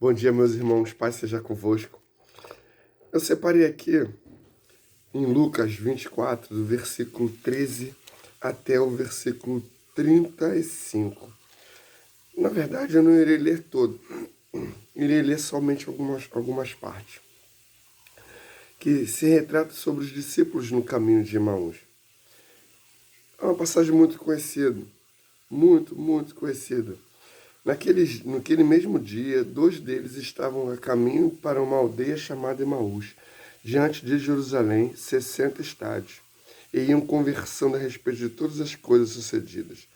Bom dia, meus irmãos, paz seja convosco. Eu separei aqui em Lucas 24, do versículo 13 até o versículo 35. Na verdade, eu não irei ler todo, irei ler somente algumas partes, que se retrata sobre os discípulos no caminho de Emaús. É uma passagem muito conhecida, muito conhecida. Naquele mesmo dia, dois deles estavam a caminho para uma aldeia chamada Emaús, diante de Jerusalém, 60 estádios, e iam conversando a respeito de todas as coisas sucedidas.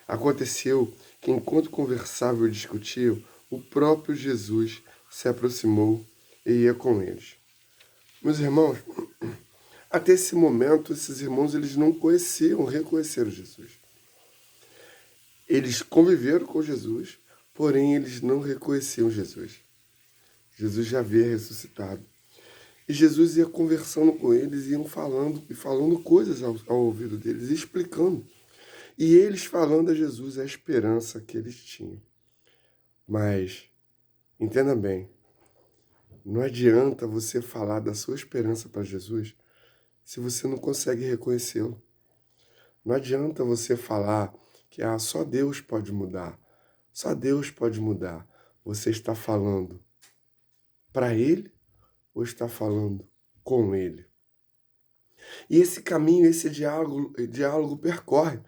Aconteceu que, enquanto conversavam e discutiam, o próprio Jesus se aproximou e ia com eles. Meus irmãos, até esse momento, esses irmãos eles não reconheceram Jesus. Eles conviveram com Jesus, porém eles não reconheciam Jesus. Jesus já havia ressuscitado. E Jesus ia conversando com eles, iam falando coisas ao ouvido deles, explicando. E eles falando a Jesus a esperança que eles tinham. Mas, entenda bem, não adianta você falar da sua esperança para Jesus se você não consegue reconhecê-lo. Não adianta você falar que só Deus pode mudar. Só Deus pode mudar. Você está falando para Ele ou está falando com Ele? E esse caminho, esse diálogo percorre.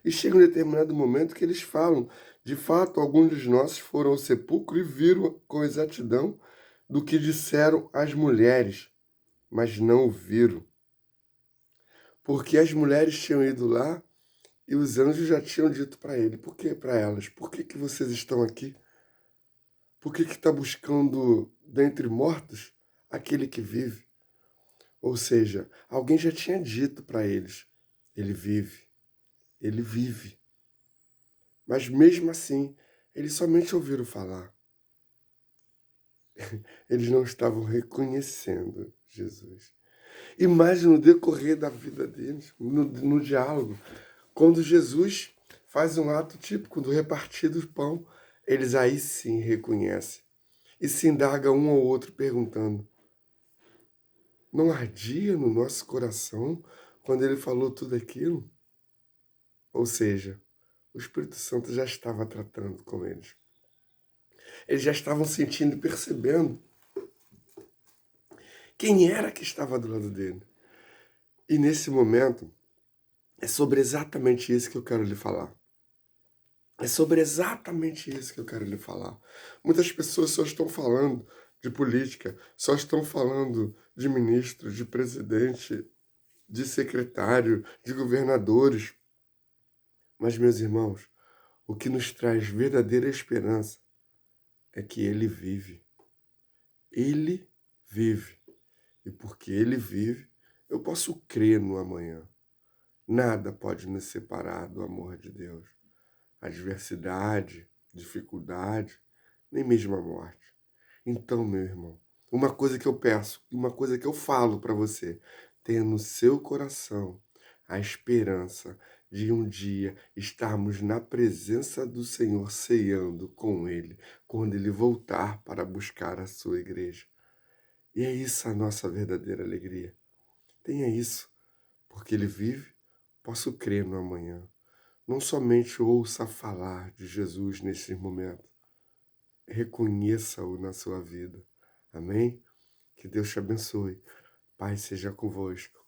E chega um determinado momento que eles falam, de fato, alguns dos nossos foram ao sepulcro e viram com exatidão do que disseram as mulheres, mas não o viram. Porque as mulheres tinham ido lá e os anjos já tinham dito para ele, por que para elas? Por que vocês estão aqui? Por que está buscando dentre mortos aquele que vive? Ou seja, alguém já tinha dito para eles, ele vive, ele vive. Mas mesmo assim, eles somente ouviram falar. Eles não estavam reconhecendo Jesus. E mais no decorrer da vida deles, no diálogo, quando Jesus faz um ato típico do repartir do pão, eles aí sim reconhecem. E se indaga um ao outro perguntando, não ardia no nosso coração quando ele falou tudo aquilo? Ou seja, o Espírito Santo já estava tratando com eles. Eles já estavam sentindo e percebendo quem era que estava do lado dele. E nesse momento, é sobre exatamente isso que eu quero lhe falar. É sobre exatamente isso que eu quero lhe falar. Muitas pessoas só estão falando de política, só estão falando de ministro, de presidente, de secretário, de governadores. Mas, meus irmãos, o que nos traz verdadeira esperança é que ele vive. Ele vive. E porque ele vive, eu posso crer no amanhã. Nada pode nos separar do amor de Deus. Adversidade, dificuldade, nem mesmo a morte. Então, meu irmão, uma coisa que eu peço, uma coisa que eu falo para você, tenha no seu coração a esperança de um dia estarmos na presença do Senhor ceando com Ele, quando Ele voltar para buscar a sua igreja. E é isso a nossa verdadeira alegria. Tenha isso, porque Ele vive, posso crer no amanhã. Não somente ouça falar de Jesus nesse momento, reconheça-o na sua vida. Amém? Que Deus te abençoe. Pai seja convosco.